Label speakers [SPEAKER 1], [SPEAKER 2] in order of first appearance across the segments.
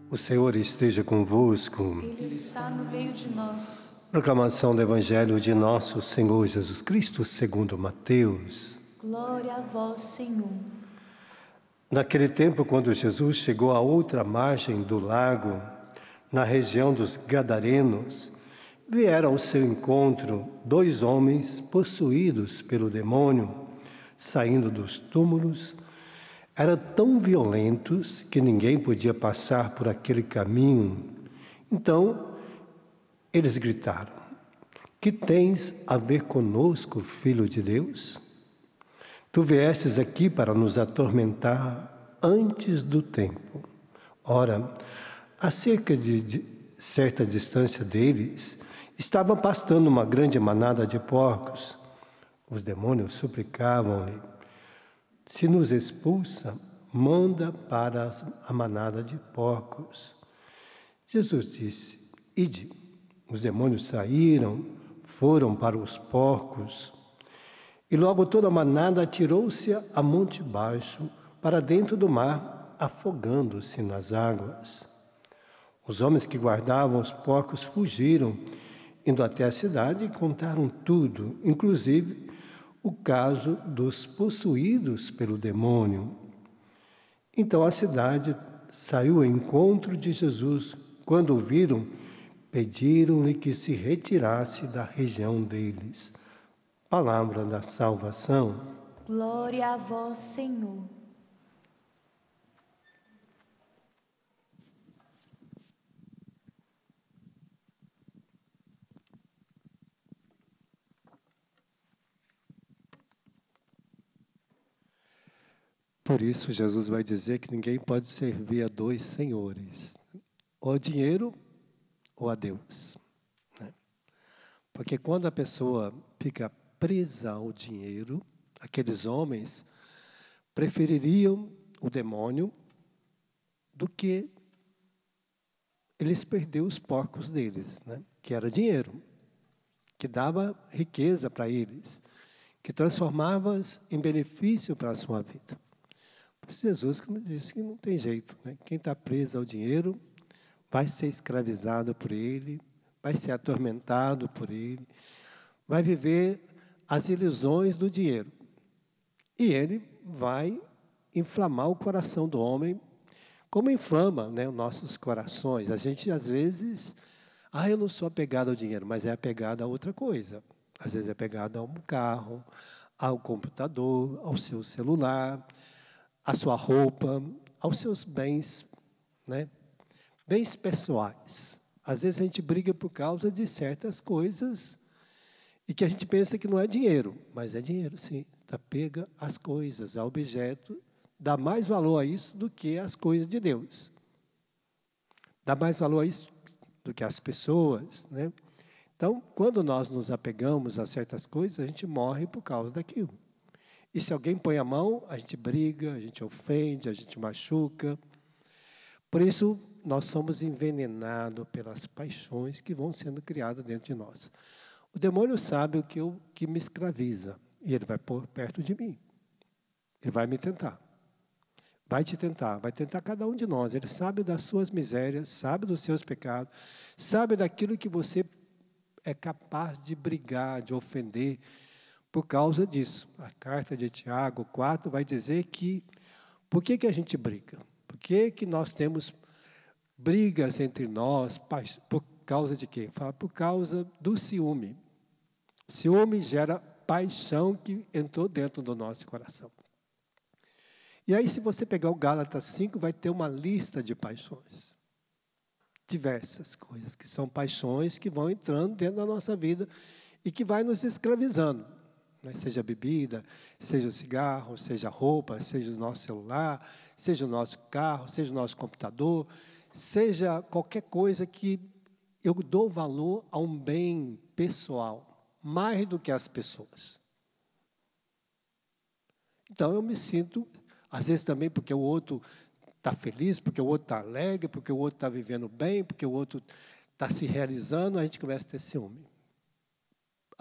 [SPEAKER 1] O Senhor esteja convosco.
[SPEAKER 2] Ele está no meio de nós.
[SPEAKER 1] Proclamação do Evangelho de nosso Senhor Jesus Cristo, segundo Mateus.
[SPEAKER 2] Glória a vós, Senhor.
[SPEAKER 1] Naquele tempo, quando Jesus chegou à outra margem do lago, na região dos Gadarenos, vieram ao seu encontro 2 homens possuídos pelo demônio, saindo dos túmulos. Eram tão violentos que ninguém podia passar por aquele caminho. Então, eles gritaram: que tens a ver conosco, Filho de Deus? Tu viestes aqui para nos atormentar antes do tempo. Ora, a cerca de certa distância deles, estava pastando uma grande manada de porcos. Os demônios suplicavam-lhe: se nos expulsa, manda para a manada de porcos. Jesus disse: ide. Os demônios saíram, foram para os porcos, e logo toda a manada atirou-se a monte baixo, para dentro do mar, afogando-se nas águas. Os homens que guardavam os porcos fugiram, indo até a cidade e contaram tudo, inclusive o caso dos possuídos pelo demônio. Então a cidade saiu ao encontro de Jesus. Quando o viram, pediram-lhe que se retirasse da região deles. Palavra da salvação.
[SPEAKER 2] Glória a vós, Senhor.
[SPEAKER 1] Por isso, Jesus vai dizer que ninguém pode servir a 2 senhores, ou ao dinheiro ou a Deus. Né? Porque quando a pessoa fica presa ao dinheiro, aqueles homens prefeririam o demônio do que eles perder os porcos deles, né? Que era dinheiro, que dava riqueza para eles, que transformava em benefício para a sua vida. Jesus disse que não tem jeito, né? Quem está preso ao dinheiro vai ser escravizado por ele, vai ser atormentado por ele, vai viver as ilusões do dinheiro. E ele vai inflamar o coração do homem, como inflama, né, os nossos corações. A gente, às vezes, eu não sou apegado ao dinheiro, mas é apegado a outra coisa. Às vezes é apegado a um carro, ao computador, ao seu celular, à sua roupa, aos seus bens, né? Bens pessoais. Às vezes a gente briga por causa de certas coisas e que a gente pensa que não é dinheiro, mas é dinheiro, sim. Apega às coisas, ao objeto, dá mais valor a isso do que às coisas de Deus. Dá mais valor a isso do que às pessoas, né? Então, quando nós nos apegamos a certas coisas, a gente morre por causa daquilo. E se alguém põe a mão, a gente briga, a gente ofende, a gente machuca. Por isso, nós somos envenenados pelas paixões que vão sendo criadas dentro de nós. O demônio sabe o que me escraviza, e ele vai pôr perto de mim. Ele vai me tentar. Vai te tentar, vai tentar cada um de nós. Ele sabe das suas misérias, sabe dos seus pecados, sabe daquilo que você é capaz de brigar, de ofender, por causa disso. A carta de Tiago 4 vai dizer que, por que a gente briga? Por que nós temos brigas entre nós? Por causa de quê? Fala por causa do ciúme. Ciúme gera paixão que entrou dentro do nosso coração. E aí, se você pegar o Gálatas 5, vai ter uma lista de paixões. Diversas coisas, que são paixões que vão entrando dentro da nossa vida e que vai nos escravizando. Né? Seja a bebida, seja o cigarro, seja a roupa, seja o nosso celular, seja o nosso carro, seja o nosso computador, seja qualquer coisa que eu dou valor a um bem pessoal, mais do que as pessoas. Então eu me sinto, às vezes também porque o outro está feliz, porque o outro está alegre, porque o outro está vivendo bem, porque o outro está se realizando, a gente começa a ter ciúme.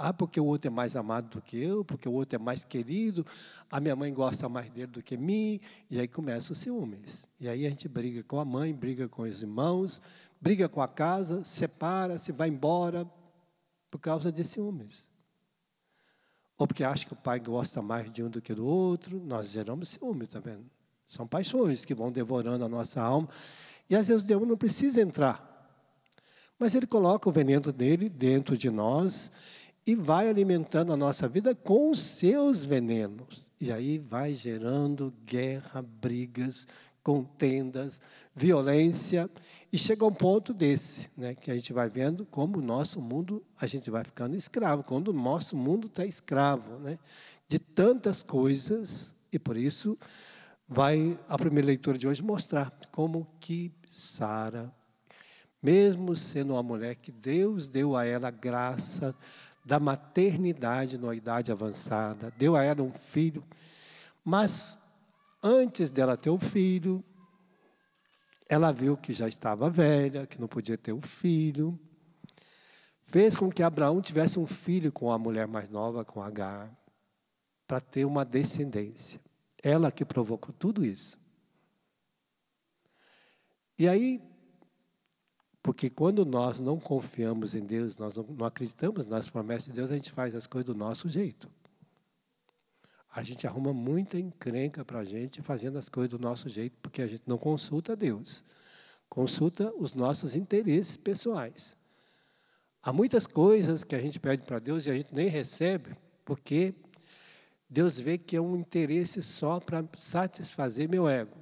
[SPEAKER 1] Ah, porque o outro é mais amado do que eu, porque o outro é mais querido, a minha mãe gosta mais dele do que mim, e aí começa os ciúmes. E aí a gente briga com a mãe, briga com os irmãos, briga com a casa, separa, se vai embora, por causa de ciúmes. Ou porque acha que o pai gosta mais de um do que do outro, nós geramos ciúmes, está vendo? São paixões que vão devorando a nossa alma, e às vezes Deus não precisa entrar, mas Ele coloca o veneno dele dentro de nós, e vai alimentando a nossa vida com os seus venenos. E aí vai gerando guerra, brigas, contendas, violência. E chega a um ponto desse, né, que a gente vai vendo como o nosso mundo, a gente vai ficando escravo. Quando o nosso mundo está escravo, né, de tantas coisas. E por isso vai a primeira leitura de hoje mostrar como que Sara, mesmo sendo uma mulher que Deus deu a ela a graça da maternidade numa idade avançada, deu a ela um filho, mas antes dela ter o filho, ela viu que já estava velha, que não podia ter o filho, fez com que Abraão tivesse um filho com a mulher mais nova, com Agar, para ter uma descendência. Ela que provocou tudo isso. E aí, porque quando nós não confiamos em Deus, nós não acreditamos nas promessas de Deus, a gente faz as coisas do nosso jeito. A gente arruma muita encrenca para a gente fazendo as coisas do nosso jeito, porque a gente não consulta Deus. Consulta os nossos interesses pessoais. Há muitas coisas que a gente pede para Deus e a gente nem recebe, porque Deus vê que é um interesse só para satisfazer meu ego.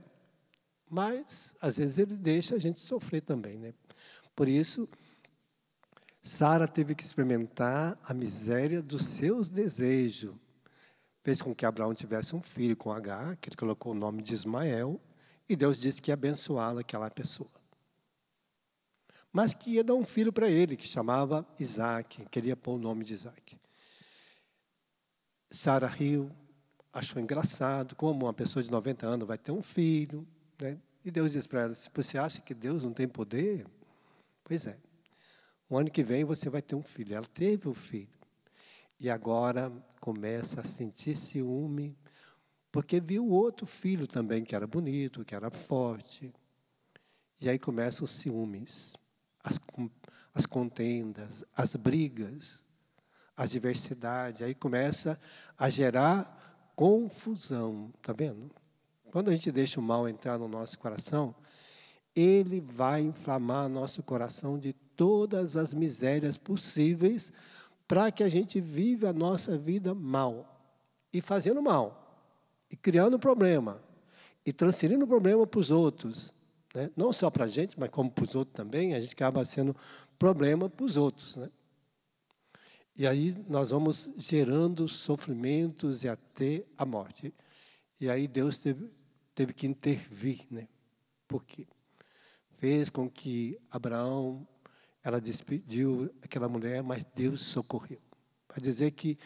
[SPEAKER 1] Mas, às vezes, Ele deixa a gente sofrer também, né? Por isso, Sara teve que experimentar a miséria dos seus desejos. Fez com que Abraão tivesse um filho com Agar, que ele colocou o nome de Ismael, e Deus disse que ia abençoá-la, aquela pessoa. Mas que ia dar um filho para ele, que chamava Isaac, queria pôr o nome de Isaac. Sara riu, achou engraçado, como uma pessoa de 90 anos vai ter um filho, né? E Deus disse para ela, se você acha que Deus não tem poder, pois é, o ano que vem você vai ter um filho. Ela teve um filho. E agora começa a sentir ciúme, porque viu outro filho também, que era bonito, que era forte. E aí começam os ciúmes, as contendas, as brigas, as diversidades. Aí começa a gerar confusão, está vendo? Quando a gente deixa o mal entrar no nosso coração, ele vai inflamar nosso coração de todas as misérias possíveis para que a gente viva a nossa vida mal. E fazendo mal. E criando problema. E transferindo problema para os outros. Né? Não só para a gente, mas como para os outros também. A gente acaba sendo problema para os outros. Né? E aí nós vamos gerando sofrimentos e até a morte. E aí Deus teve que intervir. Né? Por quê? Fez com que Abraão, ela despediu aquela mulher, mas Deus socorreu. Para dizer que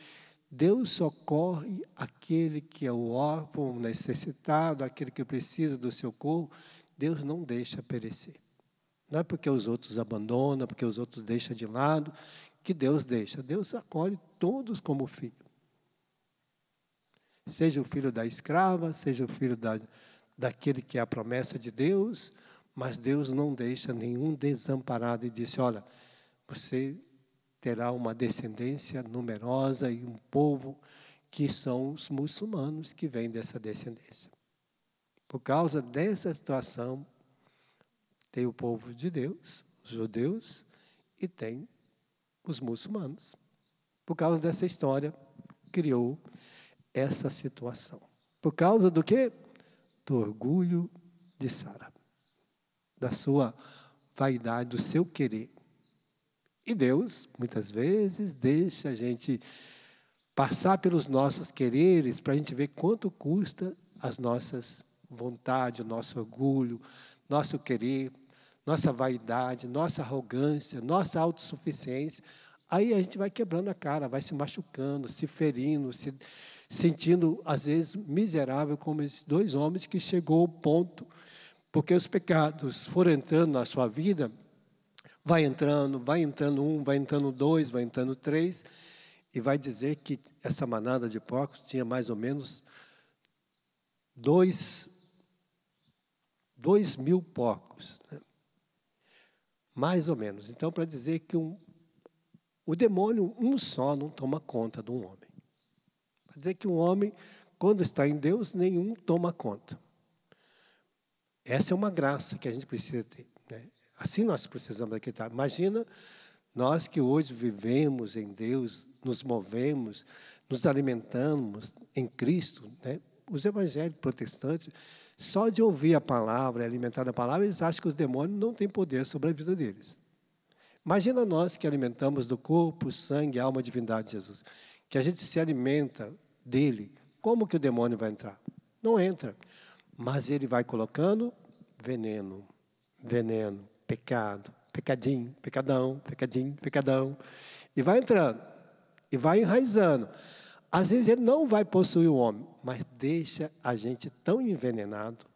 [SPEAKER 1] Deus socorre aquele que é o órfão, necessitado, aquele que precisa do socorro, Deus não deixa perecer. Não é porque os outros abandonam, porque os outros deixam de lado, que Deus deixa. Deus acolhe todos como filho. Seja o filho da escrava, seja o filho daquele que é a promessa de Deus, mas Deus não deixa nenhum desamparado e disse, olha, você terá uma descendência numerosa e um povo que são os muçulmanos que vêm dessa descendência. Por causa dessa situação, tem o povo de Deus, os judeus, e tem os muçulmanos. Por causa dessa história, criou essa situação. Por causa do quê? Do orgulho de Sara. Da sua vaidade, do seu querer. E Deus, muitas vezes, deixa a gente passar pelos nossos quereres para a gente ver quanto custa as nossas vontades, o nosso orgulho, nosso querer, nossa vaidade, nossa arrogância, nossa autossuficiência. Aí a gente vai quebrando a cara, vai se machucando, se ferindo, se sentindo, às vezes, miserável, como esses dois homens que chegou ao ponto, porque os pecados foram entrando na sua vida, vai entrando um, vai entrando dois, vai entrando três, e vai dizer que essa manada de porcos tinha mais ou menos 2.000 porcos, né? Mais ou menos. Então, para dizer que o demônio, um só, não toma conta de um homem. Para dizer que um homem, quando está em Deus, nenhum toma conta. Essa é uma graça que a gente precisa ter, né? Assim nós precisamos acreditar. Imagina nós que hoje vivemos em Deus, nos movemos, nos alimentamos em Cristo, né? Os evangélicos protestantes, só de ouvir a palavra, alimentar a palavra, eles acham que os demônios não têm poder sobre a vida deles. Imagina nós que alimentamos do corpo, sangue, alma, divindade de Jesus, que a gente se alimenta dele, como que o demônio vai entrar? Não entra, mas ele vai colocando veneno, pecado, pecadinho, pecadão, pecadinho, pecadão, e vai entrando, e vai enraizando. Às vezes ele não vai possuir o homem, mas deixa a gente tão envenenado,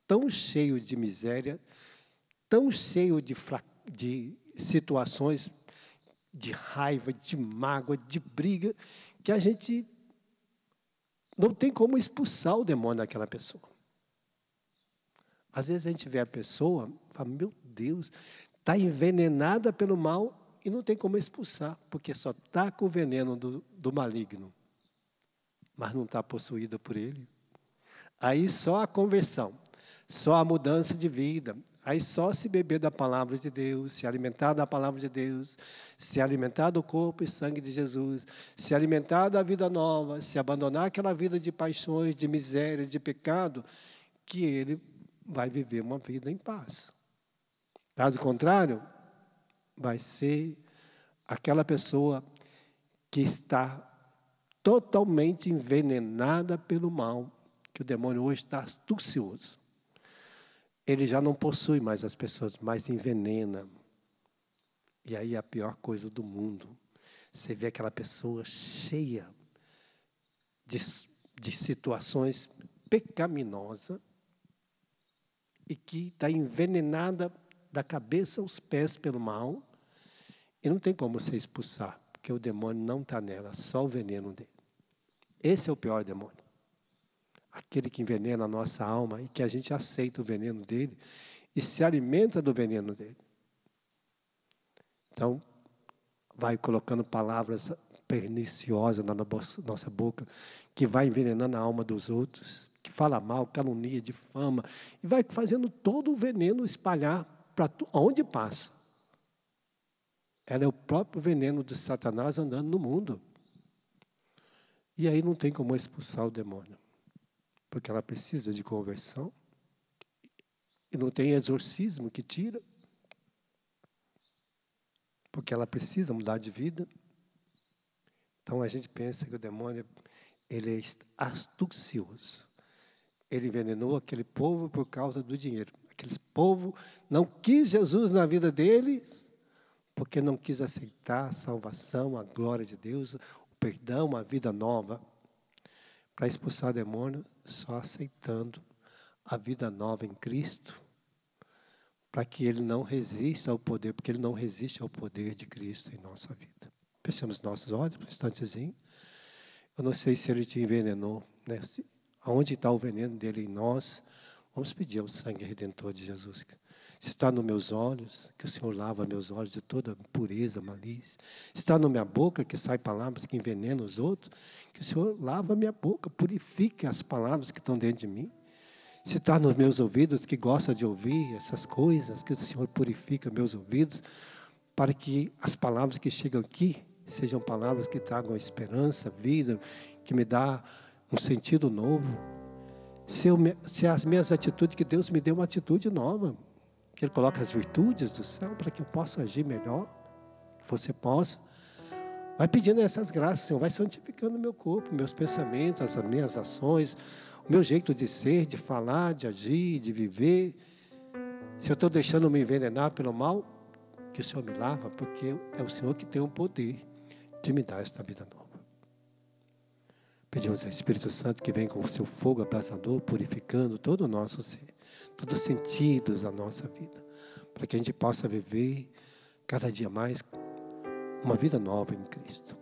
[SPEAKER 1] tão cheio de miséria, tão cheio de situações de raiva, de mágoa, de briga, que a gente não tem como expulsar o demônio daquela pessoa. Às vezes a gente vê a pessoa e fala, meu Deus, está envenenada pelo mal e não tem como expulsar, porque só está com o veneno do maligno, mas não está possuída por ele. Aí só a conversão, só a mudança de vida, aí só se beber da palavra de Deus, se alimentar da palavra de Deus, se alimentar do corpo e sangue de Jesus, se alimentar da vida nova, se abandonar aquela vida de paixões, de miséria, de pecado, que ele vai viver uma vida em paz. Caso contrário, vai ser aquela pessoa que está totalmente envenenada pelo mal, que o demônio hoje está astucioso. Ele já não possui mais as pessoas, mas envenena. E aí é a pior coisa do mundo. Você vê aquela pessoa cheia de situações pecaminosas e que está envenenada da cabeça aos pés pelo mal e não tem como você expulsar, porque o demônio não está nela, só o veneno dele. Esse é o pior demônio. Aquele que envenena a nossa alma e que a gente aceita o veneno dele e se alimenta do veneno dele. Então, vai colocando palavras perniciosas na nossa boca, que vai envenenando a alma dos outros, que fala mal, calunia, difama, e vai fazendo todo o veneno espalhar para onde passa. Ela é o próprio veneno de Satanás andando no mundo. E aí não tem como expulsar o demônio, porque ela precisa de conversão, e não tem exorcismo que tira, porque ela precisa mudar de vida. Então a gente pensa que o demônio, ele é astucioso. Ele envenenou aquele povo por causa do dinheiro. Aquele povo não quis Jesus na vida deles, porque não quis aceitar a salvação, a glória de Deus, o perdão, a vida nova. Para expulsar o demônio, só aceitando a vida nova em Cristo, para que ele não resista ao poder, porque ele não resiste ao poder de Cristo em nossa vida. Fechamos nossos olhos por um instantezinho. Eu não sei se ele te envenenou, né? Aonde está o veneno dele em nós? Vamos pedir ao sangue redentor de Jesus. Se está nos meus olhos, que o Senhor lava meus olhos de toda impureza, malícia. Se está na minha boca, que sai palavras que envenenam os outros, que o Senhor lava a minha boca, purifique as palavras que estão dentro de mim. Se está nos meus ouvidos, que gosta de ouvir essas coisas, que o Senhor purifica meus ouvidos, para que as palavras que chegam aqui sejam palavras que tragam esperança, vida, que me dá um sentido novo. Se as minhas atitudes, que Deus me dê uma atitude nova, que Ele coloque as virtudes do céu para que eu possa agir melhor, que você possa. Vai pedindo essas graças, Senhor, vai santificando o meu corpo, meus pensamentos, as minhas ações, o meu jeito de ser, de falar, de agir, de viver. Se eu estou deixando me envenenar pelo mal, que o Senhor me lava, porque é o Senhor que tem o poder de me dar esta vida nova. Pedimos ao Espírito Santo que venha com o seu fogo abrasador, purificando todo o nosso ser, todos os sentidos da nossa vida, para que a gente possa viver cada dia mais uma vida nova em Cristo.